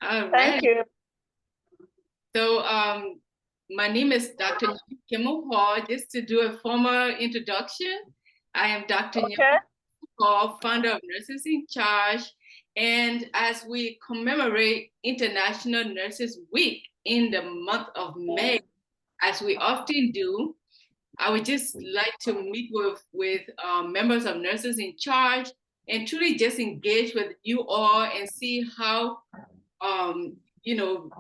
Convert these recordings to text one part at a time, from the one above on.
All Thank right. you. So my name is Dr. Kimmel Hall. Just to do a formal introduction, I am Dr. Okay. Hall, founder of Nurses in Charge. And as we commemorate International Nurses Week in the month of May, as we often do, I would just like to meet with members of Nurses in Charge and truly just engage with you all and see how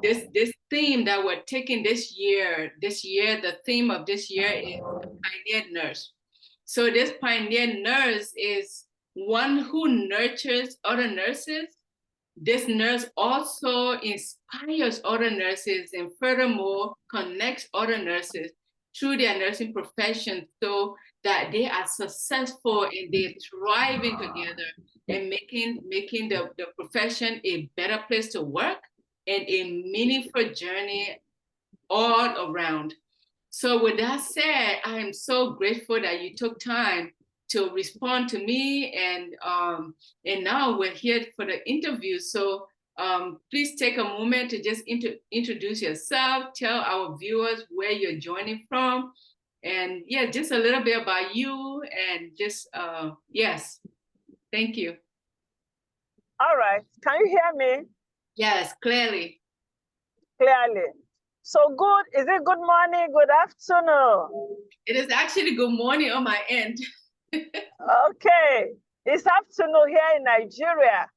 this theme that we're taking this year, the theme of this year is Pioneer Nurse. So this Pioneer Nurse is one who nurtures other nurses. This nurse also inspires other nurses and furthermore connects other nurses through their nursing profession so that they are successful and they're thriving together and making the profession a better place to work and a meaningful journey all around. So with that said, I am so grateful that you took time to respond to me, and now we're here for the interview. So please take a moment to just introduce yourself, tell our viewers where you're joining from, and yeah, just a little bit about you, and just yes, thank you. All right. Can you hear me? Yes, clearly. Clearly. So good. Is it good morning, good afternoon? It is actually good morning on my end. Okay. It's afternoon here in Nigeria.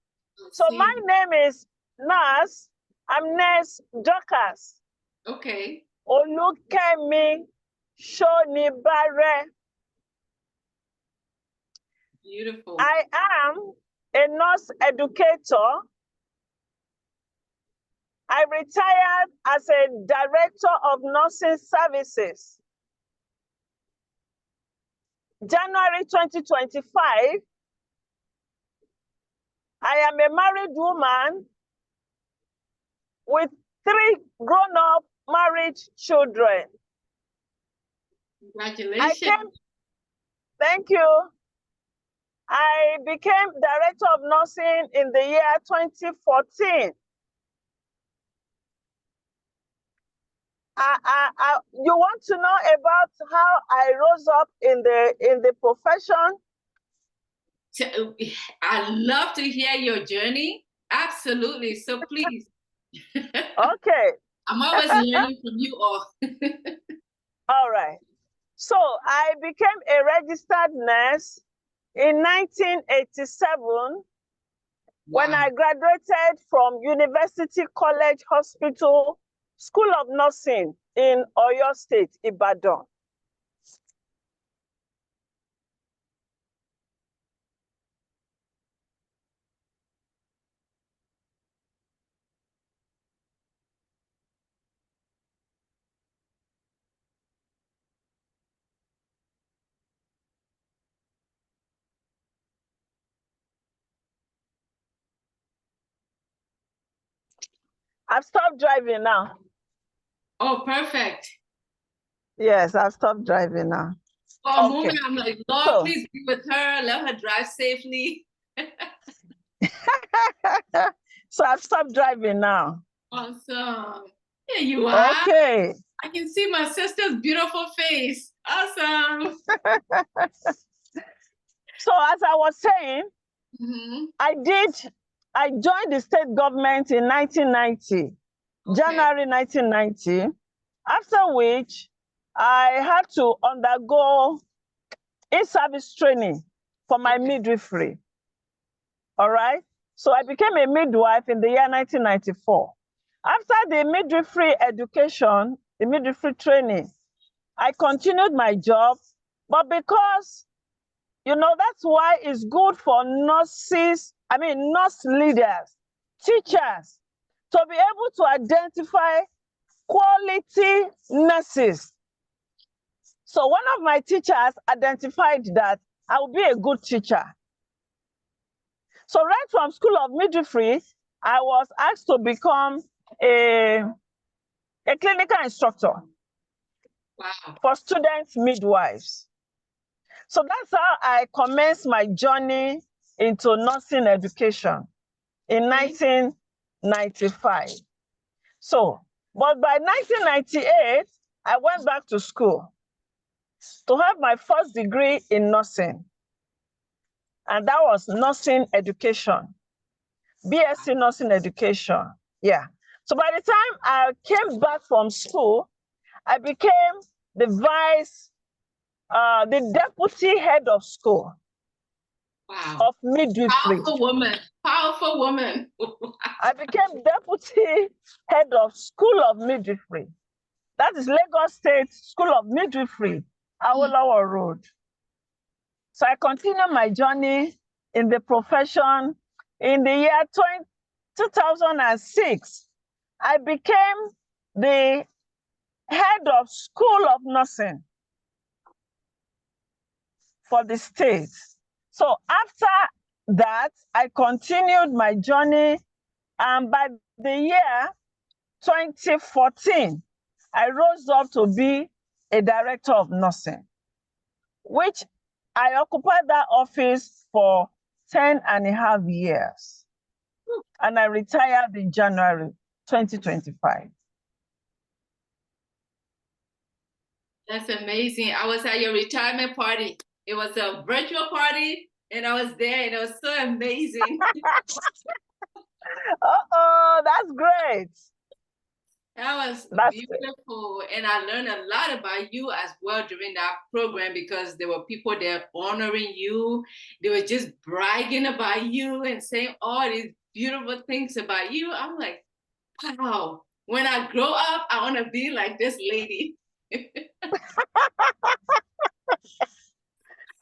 So my name is Nurse. I'm Nurse Dorcas. Okay. Olukemi Shonibare. Beautiful. I am a nurse educator. I retired as a director of nursing services. January 2025, I am a married woman with 3 grown-up married children. Congratulations. Thank you. I became director of nursing in the year 2014. You want to know about how I rose up in the profession? I'd love to hear your journey. Absolutely. So please. Okay. I'm always learning from you all. All right. So I became a registered nurse in 1987 when I graduated from University College Hospital School of Nursing in Oyo State, Ibadan. I've stopped driving now. Oh, perfect. Yes, I've stopped driving now. For a moment, I'm like, Lord, please be with her. Let her drive safely. So I've stopped driving now. Awesome. Here you are. Okay. I can see my sister's beautiful face. Awesome. So as I was saying, I joined the state government in 1990, January 1990, after which I had to undergo in-service training for my midwifery. All right? So I became a midwife in the year 1994. After the midwifery education, the midwifery training, I continued my job, but because, you know, that's why it's good for nurses, nurse leaders, teachers, to be able to identify quality nurses. So one of my teachers identified that I would be a good teacher. So right from School of Midwifery, I was asked to become a clinical instructor for student midwives. So that's how I commenced my journey into nursing education in 19 1995. So, but by 1998, I went back to school to have my first degree in nursing. And that was nursing education, BSc nursing education. Yeah. So by the time I came back from school, I became the the deputy head of school. Wow. Of midwifery. Powerful woman. Powerful woman. I became deputy head of School of Midwifery. That is Lagos State School of Midwifery, Awolowo Road. So I continued my journey in the profession. In the year 2006, I became the head of School of Nursing for the state. So after that, I continued my journey, and by the year 2014, I rose up to be a director of nursing, which I occupied that office for 10.5 years. And I retired in January 2025. That's amazing. I was at your retirement party. It was a virtual party, and I was there, and it was so amazing. Oh, that's great. That's beautiful. Great. And I learned a lot about you as well during that program, because there were people there honoring you. They were just bragging about you and saying all these beautiful things about you. I'm like, wow, when I grow up, I want to be like this lady.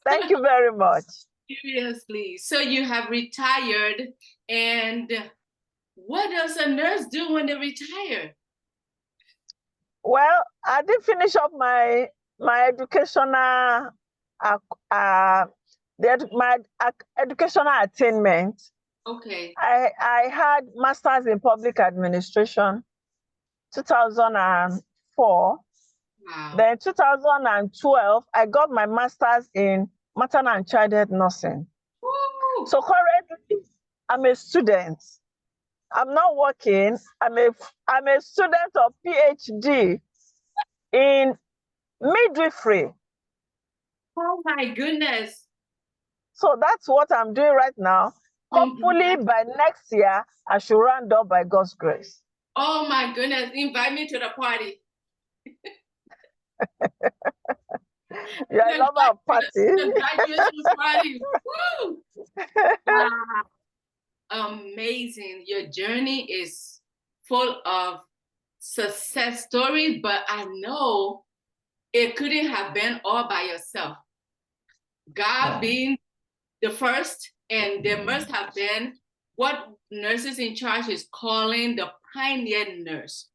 Thank you very much. Seriously. So you have retired, and what does a nurse do when they retire? Well, I did finish up my educational educational attainment. Okay. I had masters in public administration, 2004. Wow. Then 2012, I got my master's in maternal and child health nursing. Woo! So currently, I'm a student. I'm not working. I'm a student of PhD in midwifery. Oh my goodness. So that's what I'm doing right now. Hopefully by next year, I should round up by God's grace. Oh my goodness. Invite me to the party. Yeah, I love our party. The graduation party. Woo! Amazing. Your journey is full of success stories, but I know it couldn't have been all by yourself. God being the first, and there must have been what Nurses in Charge is calling the pioneer nurse.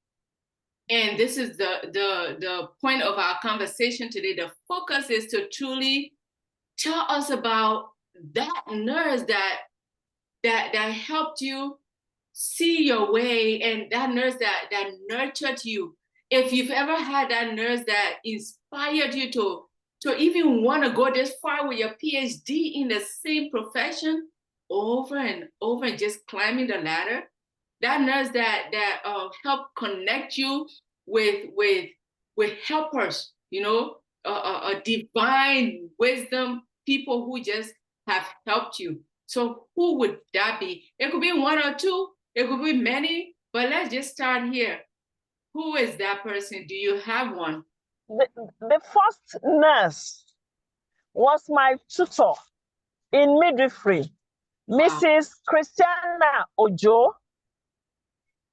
And this is the point of our conversation today. The focus is to truly tell us about that nurse that helped you see your way, and that nurse that nurtured you. If you've ever had that nurse that inspired you to even want to go this far with your PhD in the same profession over and over, and just climbing the ladder, that nurse that helped connect you with helpers, you know, a divine wisdom, people who just have helped you. So who would that be? It could be one or two, it could be many, but let's just start here. Who is that person? Do you have one? The first nurse was my tutor in midwifery, Mrs. Christiana Ojo.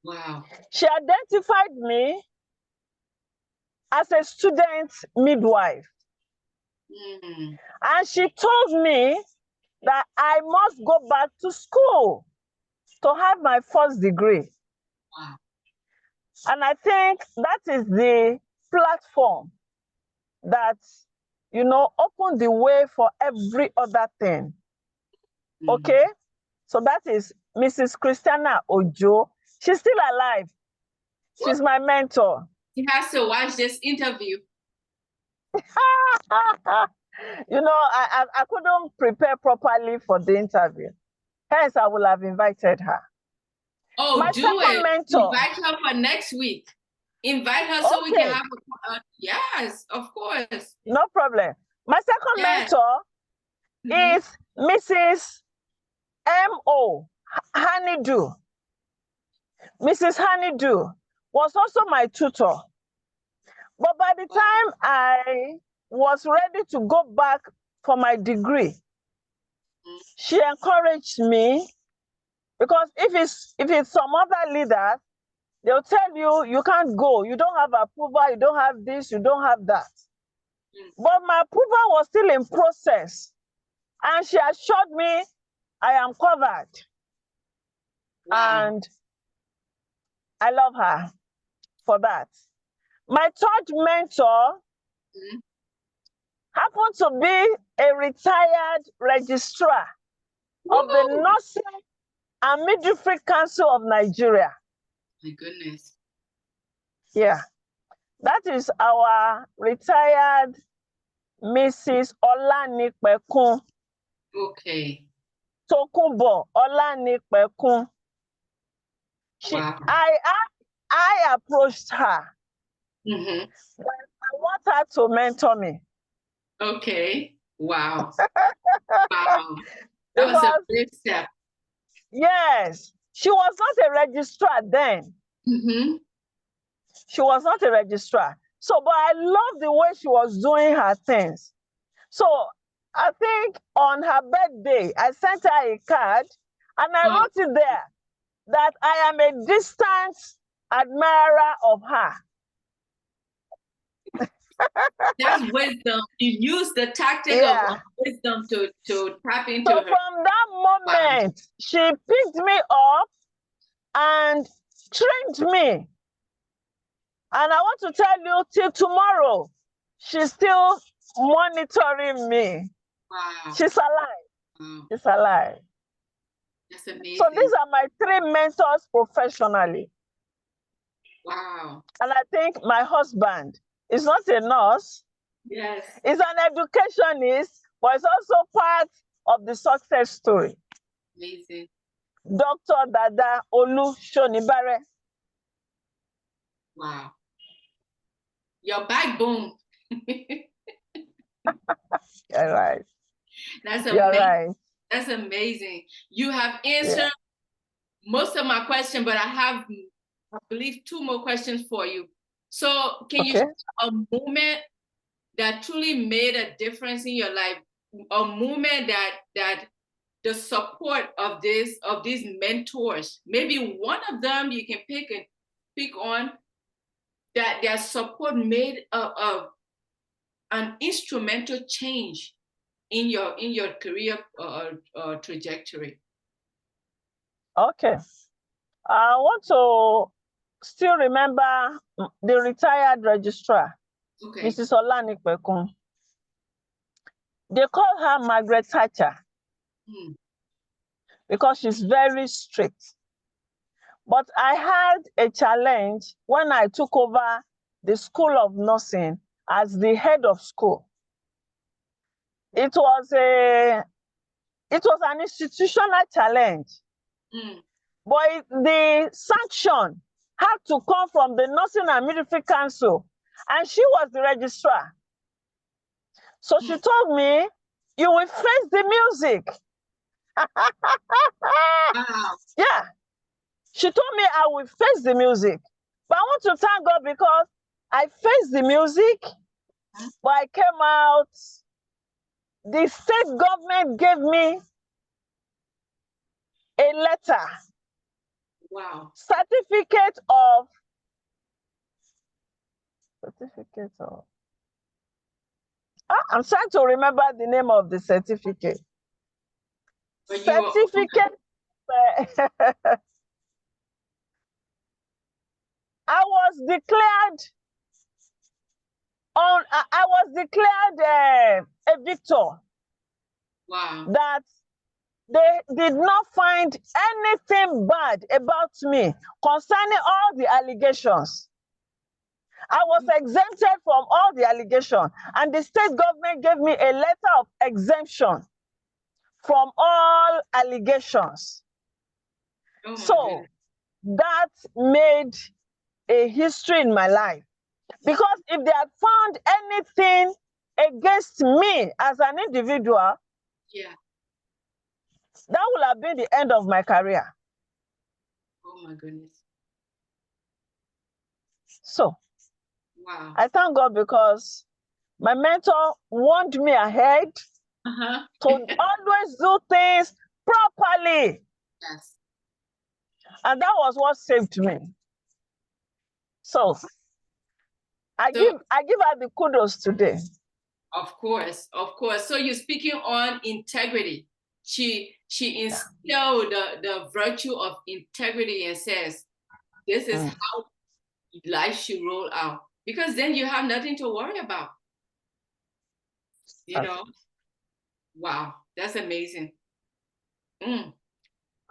Wow. She identified me as a student midwife. And she told me that I must go back to school to have my first degree. Wow. And I think that is the platform that, you know, opened the way for every other thing. Okay? So that is Mrs. Christiana Ojo. She's still alive. She's my mentor. He has to watch this interview. You know, I couldn't prepare properly for the interview. Hence, I would have invited her. Oh, My do second it. mentor. Invite her for next week. Invite her so we can Okay. have yes, of course. No problem. My second Yes. mentor Mhm. is Mrs. M.O. Honeydew. Mrs. Honeydew was also my tutor. But by the time I was ready to go back for my degree, she encouraged me, because if it's some other leaders, they'll tell you you can't go, you don't have approval, you don't have this, you don't have that. But my approval was still in process, and she assured me I am covered. Wow. And I love her for that. My third mentor happened to be a retired registrar of the Woo! Nursing and Midwifery Council of Nigeria. My goodness. Yeah, that is our retired Mrs. Olanipekun. Okay. Tokunbo Olanipekun. Wow. I approached her. Mm-hmm. I want her to mentor me. Okay. Wow. Wow. That was a big step. Yes, she was not a registrar then. Mm-hmm. She was not a registrar. So, but I love the way she was doing her things. So I think on her birthday, I sent her a card and I wrote it there that I am a distant admirer of her. That's wisdom. You use the tactic of wisdom to tap into so her. From that moment, she picked me up and trained me. And I want to tell you, till tomorrow, she's still monitoring me. Wow. She's alive. Wow. She's alive. That's amazing. So these are my three mentors professionally. Wow. And I think my husband is not a nurse. Yes. He's an educationist, but it's also part of the success story. Amazing. Dr. Dada Olu Shonibare. Wow. Your backbone. You're right. That's amazing. You're right. That's amazing. You have answered most of my questions, but I have, I believe, 2 more questions for you. So can you share a moment that truly made a difference in your life? A moment that the support of these mentors, maybe one of them you can pick on, that their support made an instrumental change in your career trajectory. Okay. I want to still remember the retired registrar, Mrs. Olanipekun. They call her Margaret Thatcher because she's very strict. But I had a challenge when I took over the School of Nursing as the head of school. It was an institutional challenge. But the sanction had to come from the Nursing and Midwifery Council, and she was the registrar. So she told me, you will face the music. Wow. Yeah. She told me I will face the music. But I want to thank God because I faced the music, but I came out. The state government gave me a letter. Wow. Certificate of. I'm trying to remember the name of the certificate. Certificate. I was declared a victor. Wow. That they did not find anything bad about me concerning all the allegations. I was exempted from all the allegations, and the state government gave me a letter of exemption from all allegations. Oh, so that made a history in my life. Because if they had found anything against me as an individual, Yeah. that would have been the end of my career. Oh my goodness. So Wow. I thank God because my mentor warned me ahead Uh-huh. to always do things properly. Yes. And that was what saved me. So I give her the kudos today. Of course, of course. So you're speaking on integrity. She instilled the virtue of integrity and says, this is how life should roll out. Because then you have nothing to worry about. You know? Wow, that's amazing.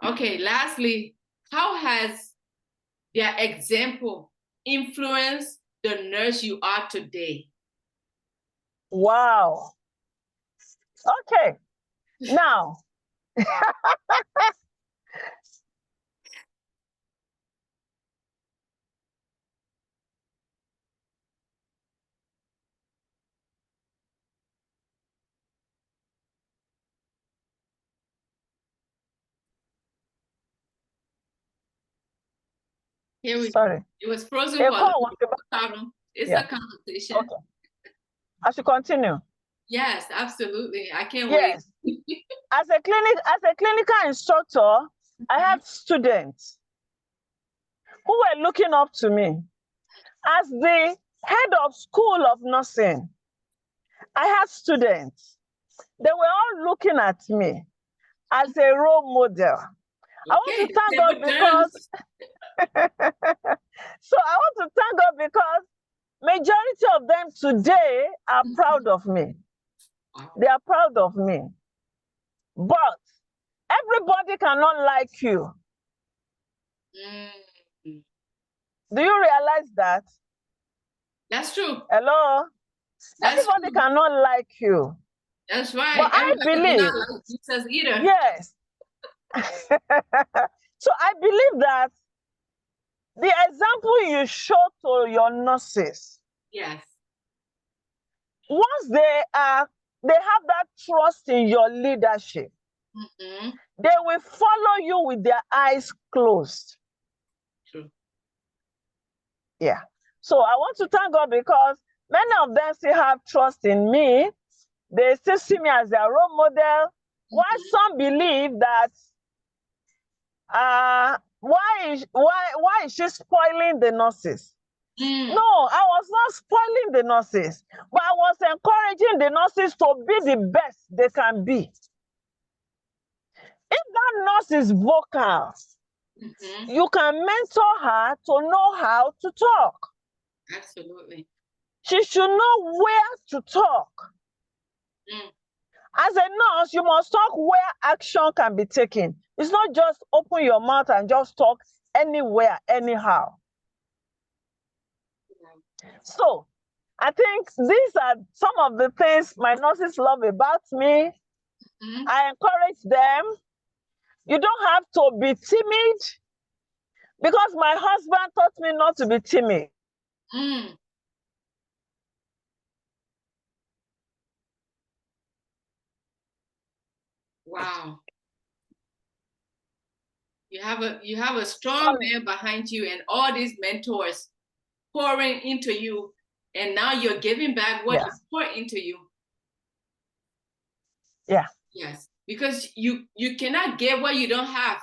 Okay, lastly, how has their example influenced the nurse you are today? Wow. Okay. Now, Here we sorry. go. It was frozen A for call was no problem. It's a conversation. Okay. I should continue. Yes, absolutely. I can't Yes. wait. As a clinical instructor, I had students who were looking up to me. As the head of school of nursing, I had students. They were all looking at me as a role model. I want to thank God because so I want to thank God because majority of them today are proud of me. They are proud of me. But everybody cannot like you. Do you realize that? That's true. Hello? That's everybody true. cannot like you. That's right. But I believe. Like Jesus either. Yes. So I believe that the example you show to your nurses. Yes. Once they have that trust in your leadership, they will follow you with their eyes closed. True. Yeah. So I want to thank God because many of them still have trust in me. They still see me as their role model. While some believe that why is she spoiling the nurses? No, I was not spoiling the nurses, but I was encouraging the nurses to be the best they can be. If that nurse is vocal, you can mentor her to know how to talk. Absolutely. She should know where to talk. As a nurse, you must talk where action can be taken. It's not just open your mouth and just talk anywhere, anyhow. So, I think these are some of the things my nurses love about me. I encourage them. You don't have to be timid because my husband taught me not to be timid. Wow. You have a strong man behind you and all these mentors pouring into you, and now you're giving back what he poured into you. Yeah. Yes, because you cannot give what you don't have.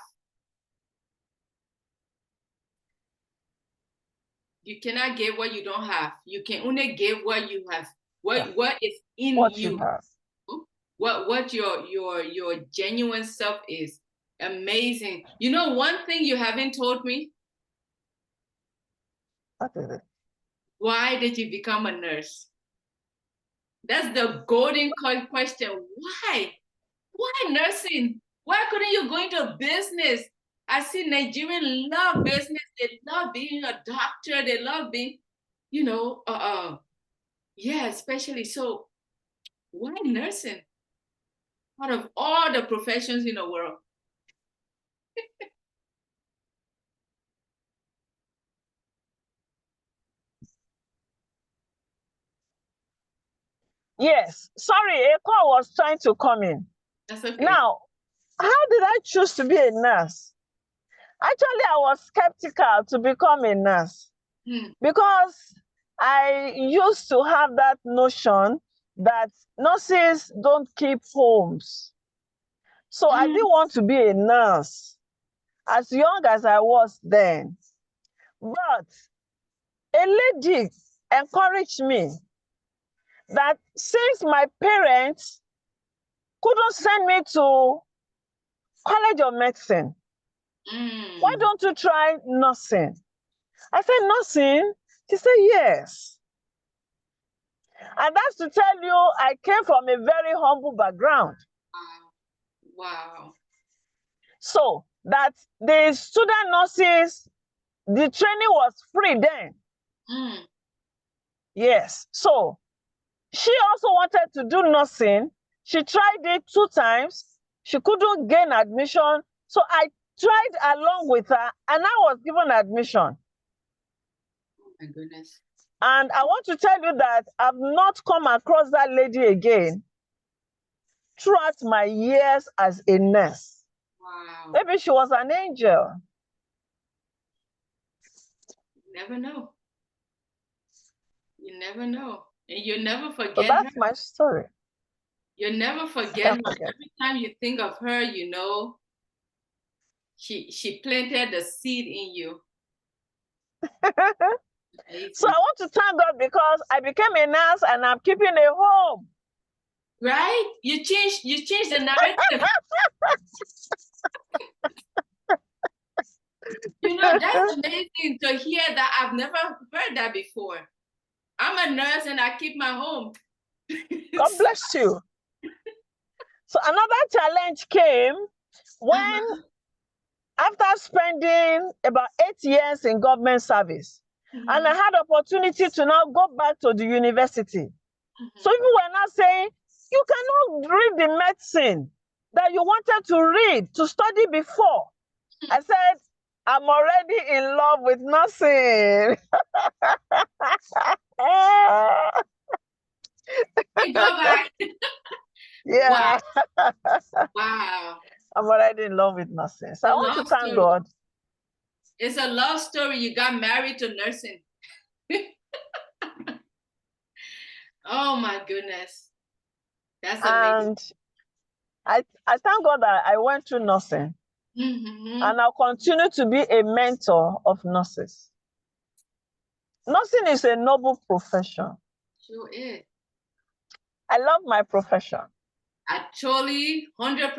You cannot give what you don't have. You can only give what you have. What is in what you. What your genuine self is. Amazing. You know, one thing you haven't told me. What is it? Why did you become a nurse? That's the golden question. Why? Why nursing? Why couldn't you go into business? I see Nigerians love business. They love being a doctor. They love being, yeah, especially. So why nursing? Out of all the professions in the world. Yes, sorry, a call was trying to come in. That's okay. Now, how did I choose to be a nurse? Actually, I was skeptical to become a nurse because I used to have that notion that nurses don't keep homes. So I didn't want to be a nurse as young as I was then. But a lady encouraged me that since my parents couldn't send me to College of Medicine, why don't you try nursing? I said, nursing? She said, yes. And that's to tell you, I came from a very humble background. Wow. So that the student nurses, the training was free then. Yes. So she also wanted to do nursing. She tried it 2 times. She couldn't gain admission. So I tried along with her and I was given admission. Oh my goodness. And I want to tell you that I've not come across that lady again throughout my years as a nurse. Wow. Maybe she was an angel. You never know. You never know. And you never forget So that's her. my story. You'll never forget her. Every time you think of her, you know, she planted the seed in you. So I want to thank God because I became a nurse and I'm keeping a home. Right? You changed the narrative. You know, that's amazing to hear that. I've never heard that before. I'm a nurse and I keep my home. God bless you. So another challenge came when, after spending about 8 years in government service, and I had opportunity to now go back to the university. So people were now saying, you cannot read the medicine that you wanted to read, to study before. I said, I'm already in love with nursing. Go back. Yeah. Wow. I'm already in love with nursing. So I want to thank God. It's a love story. You got married to nursing. Oh my goodness. That's amazing. And I thank God that I went through nursing. And I'll continue to be a mentor of nurses. Nursing is a noble profession. Sure is. I love my profession. I totally 100%,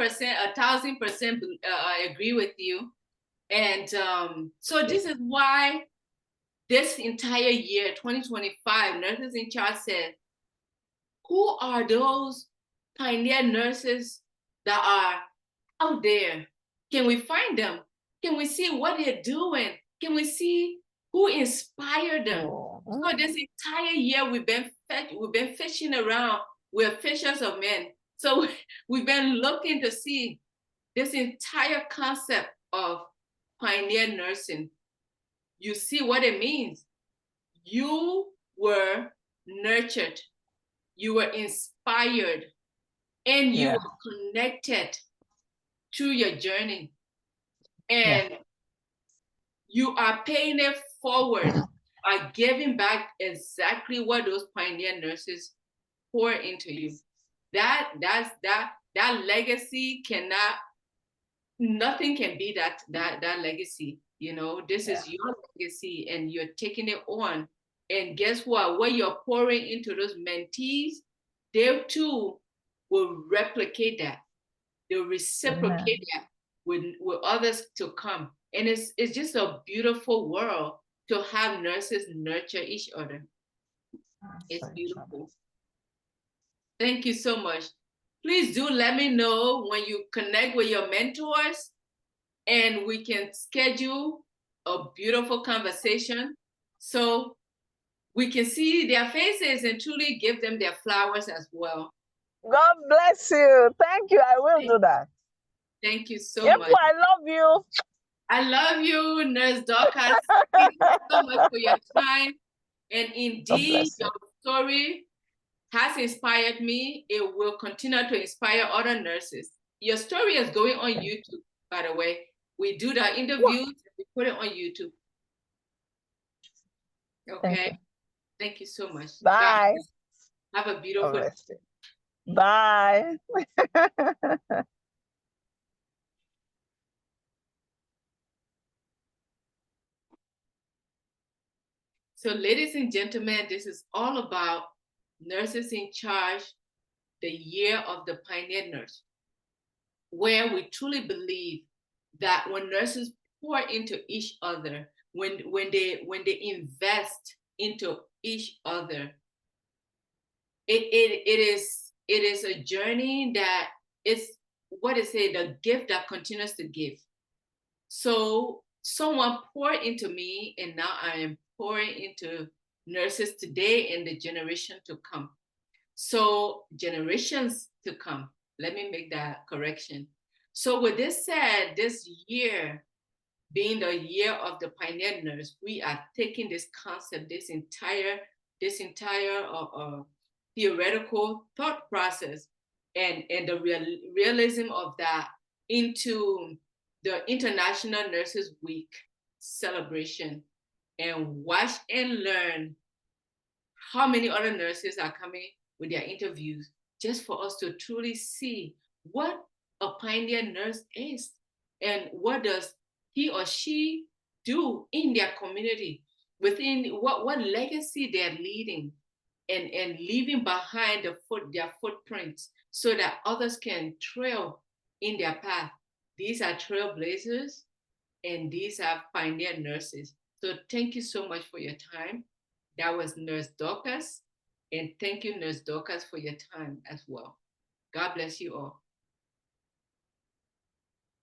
1,000% agree with you. And so this is why this entire year, 2025, Nurses in Charge said, who are those pioneer nurses that are out there? Can we find them? Can we see what they're doing? Can we see who inspired them? So this entire year we've been fishing around. We're fishers of men. So we've been looking to see this entire concept of pioneer nursing. You see what it means. You were nurtured, you were inspired, and you were connected through your journey. And you are paying it forward by giving back exactly what those pioneer nurses pour into you. That legacy cannot, nothing can be that legacy. You know, this is your legacy and you're taking it on. And guess what you're pouring into those mentees, they too will replicate that. They'll reciprocate that with others to come. And it's just a beautiful world to have nurses nurture each other. It's beautiful. Thank you so much. Please do let me know when you connect with your mentors and we can schedule a beautiful conversation so we can see their faces and truly give them their flowers as well. God bless you. Thank you. I will do that. Thank you so much. I love you. I love you, Nurse Dorcas. Thank you so much for your time. And indeed, your story has inspired me. It will continue to inspire other nurses. Your story is going on YouTube, by the way. We do the interviews and we put it on YouTube. Okay. Thank you so much. Bye. Have a beautiful day. Bye. So, ladies and gentlemen, this is all about Nurses in Charge, the year of the Pioneer Nurse, where we truly believe that when nurses pour into each other, when they invest into each other, it is a journey that is, what is it, the gift that continues to give. So someone poured into me, and now I am pouring into nurses today and the generation to come. So generations to come. Let me make that correction. So with this said, this year being the year of the Pioneer Nurse, we are taking this concept, this entire theoretical thought process and the realism of that into the International Nurses Week celebration, and watch and learn how many other nurses are coming with their interviews, just for us to truly see what a pioneer nurse is and what does he or she do in their community, within what legacy they're leading and leaving behind their footprints, so that others can trail in their path. These are trailblazers, and these are pioneer nurses. So thank you so much for your time. That was Nurse Dorcas, and thank you, Nurse Dorcas, for your time as well. God bless you all.